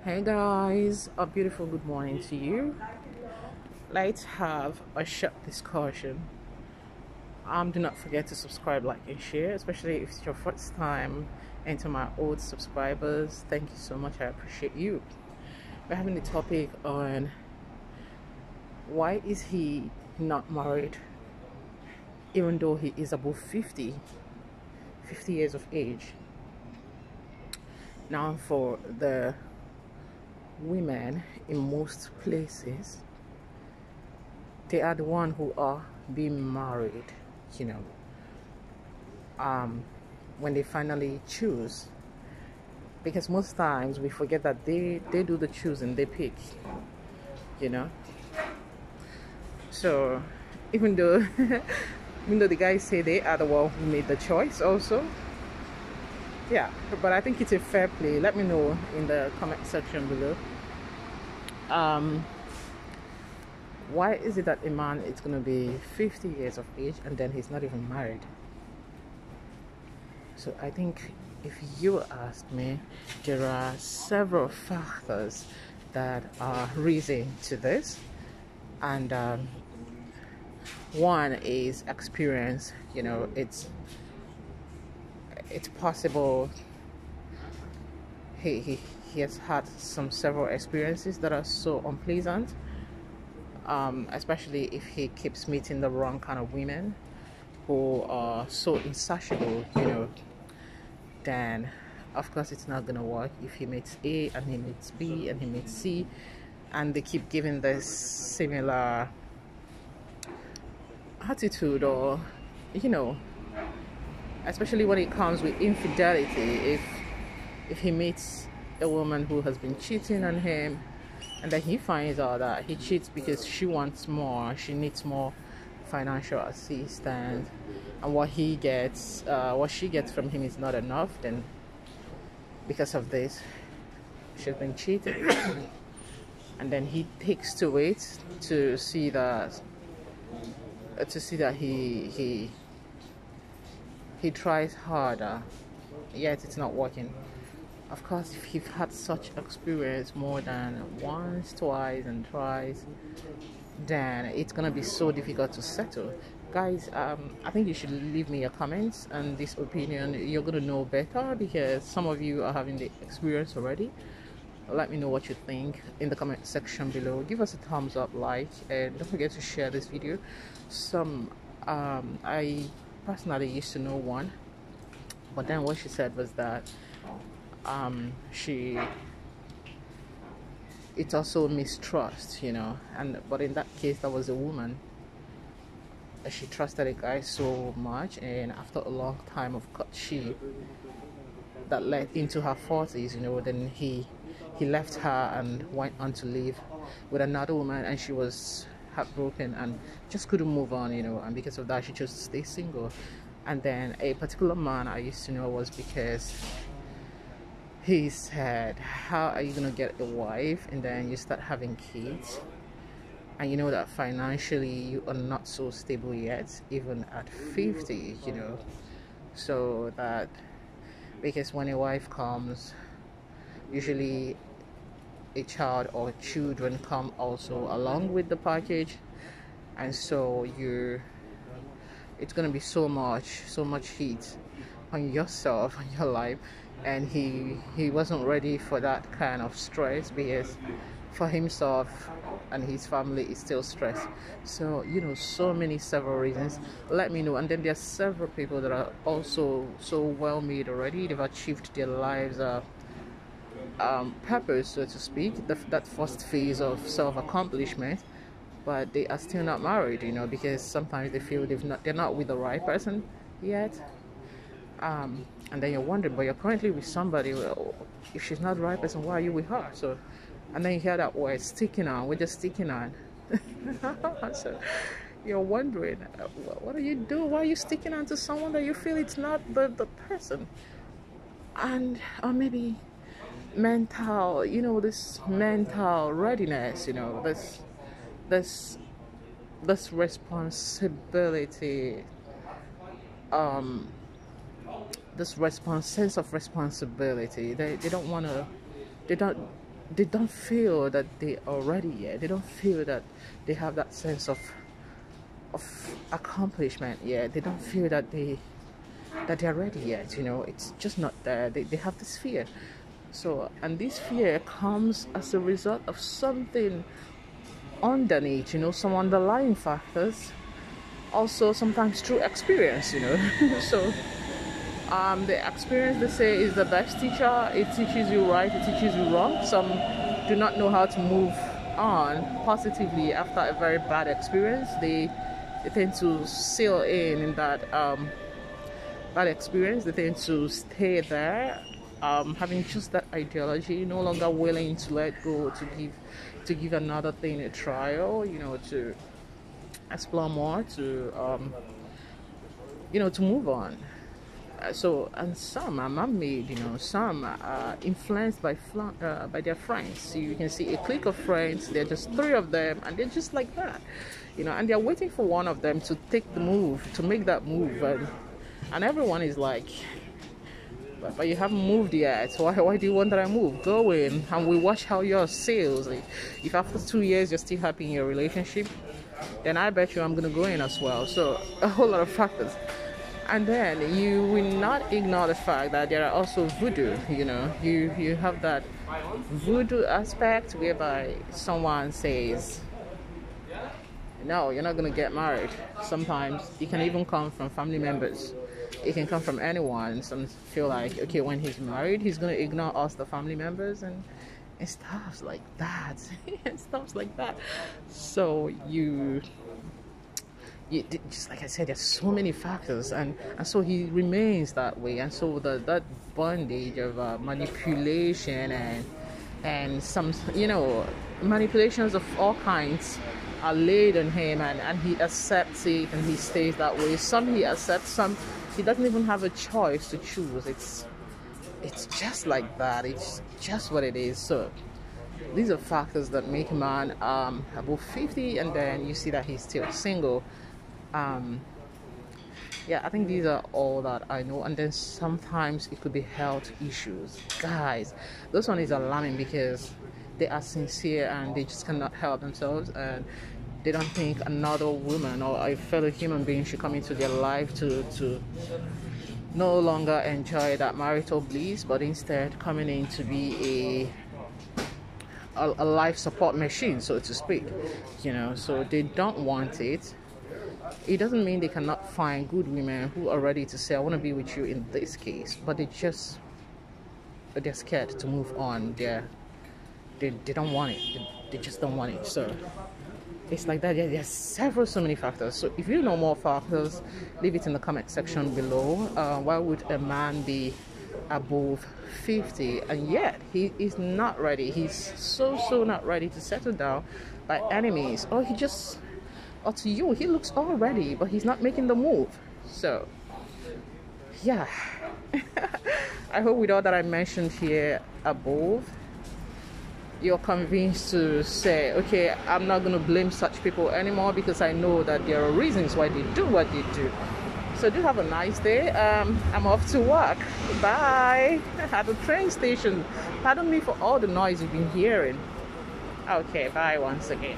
Hey guys, a beautiful good morning to you. Let's have a short discussion. Do not forget to subscribe, like, and share, especially if it's your first time. And to my old subscribers, thank you so much. I appreciate you. We're having the topic on why is he not married even though he is above 50 years of age. Now, for the women in most places, they are the one who are being married, you know, when they finally choose, because most times we forget that they do the choosing, they pick, you know. So even though even though the guys say they are the one who made the choice also, yeah, but I think it's a fair play. Let me know in the comment section below. Why is it that a man is going to be 50 years of age and then he's not even married? So I think if you ask me, there are several factors that are reason to this, and one is experience. You know, it's possible he has had several experiences that are so unpleasant, especially if he keeps meeting the wrong kind of women who are so insatiable, you know. Then of course it's not gonna work. If he meets A and he meets B and he meets C and they keep giving this similar attitude, or, you know, especially when it comes with infidelity, if he meets a woman who has been cheating on him and then he finds out that he cheats because she wants more, she needs more financial assistance, and what she gets from him is not enough, then because of this she's been cheated. And then he takes to it to see that he tries harder, yet it's not working. Of course, if you've had such experience more than once, twice, and thrice, then it's gonna be so difficult to settle. Guys, I think you should leave me your comments and this opinion. You're gonna know better because some of you are having the experience already. Let me know what you think in the comment section below. Give us a thumbs up, like, and don't forget to share this video. I personally used to know one, but then what she said was that it's also mistrust, you know, but in that case that was a woman. She trusted a guy so much, and after a long time of courtship that led into her 40s, you know, then he left her and went on to live with another woman, and she was heartbroken and just couldn't move on, you know, and because of that she chose to stay single. And then a particular man I used to know was because he said, how are you gonna get a wife and then you start having kids and you know that financially you are not so stable yet, even at 50, you know? So that, because when a wife comes, usually a child or children come also along with the package, and so it's gonna be so much heat on yourself, on your life. And he wasn't ready for that kind of stress, because for himself and his family is still stressed. So, you know, several reasons. Let me know. And then there are several people that are also so well made already. They've achieved their lives purpose, so to speak, that first phase of self-accomplishment, but they are still not married, you know, because sometimes they feel they're not with the right person yet. And then you're wondering, but you're currently with somebody. Well, if she's not the right person, why are you with her? So, and then you hear that word, sticking on. We're just sticking on. So you're wondering, what do you do? Why are you sticking on to someone that you feel it's not the person? And or maybe mental, you know, this mental readiness, you know, this responsibility, this sense of responsibility. They don't want to, they don't feel that they are ready yet. They don't feel that they have that sense of accomplishment yet. They don't feel that they're ready yet. You know, it's just not there. They have this fear. So, and this fear comes as a result of something underneath, you know, some underlying factors. Also, sometimes through experience, you know. So, the experience, they say, is the best teacher. It teaches you right, it teaches you wrong. Some do not know how to move on positively after a very bad experience. They tend to sail in that bad experience. They tend to stay there, having just that ideology, no longer willing to let go, to give another thing a trial, you know, to explore more, to you know, to move on. So, and some are man-made, you know, some are influenced by their friends. So you can see a clique of friends, they're just 3 of them, and they're just like that, you know, and they're waiting for one of them to take the move, to make that move, and everyone is like, but you haven't moved yet, so why do you want that I move? Go in, and we watch how yours sails. If after 2 years you're still happy in your relationship, then I bet you I'm gonna go in as well. So a whole lot of factors. And then you will not ignore the fact that there are also voodoo, you know. You have that voodoo aspect whereby someone says, no, you're not going to get married. Sometimes it can even come from family members. It can come from anyone. Some feel like, okay, when he's married, he's going to ignore us, the family members, and stuff like that. And stuff like that. So just like I said, there's so many factors, and so he remains that way, and so that bondage of manipulation and some, you know, manipulations of all kinds are laid on him, and he accepts it, and he stays that way. Some he accepts, some he doesn't even have a choice to choose. It's just like that. It's just what it is. So these are factors that make a man above 50, and then you see that he's still single. Yeah, I think these are all that I know. And then sometimes it could be health issues. Guys, this one is alarming because they are sincere and they just cannot help themselves, and they don't think another woman or a fellow human being should come into their life to no longer enjoy that marital bliss, but instead coming in to be a life support machine, so to speak, you know. So they don't want it. It doesn't mean they cannot find good women who are ready to say, I want to be with you in this case, but they're scared to move on. They don't want it. They just don't want it. So it's like that. There's so many factors. So if you know more factors, leave it in the comment section below. Why would a man be above 50 and yet he is not ready? He's so not ready to settle down by any means, or or to you, he looks all ready, but he's not making the move. So, yeah. I hope with all that I mentioned here above, you're convinced to say, okay, I'm not going to blame such people anymore, because I know that there are reasons why they do what they do. So do have a nice day. I'm off to work. Bye. At the train station. Pardon me for all the noise you've been hearing. Okay, bye once again.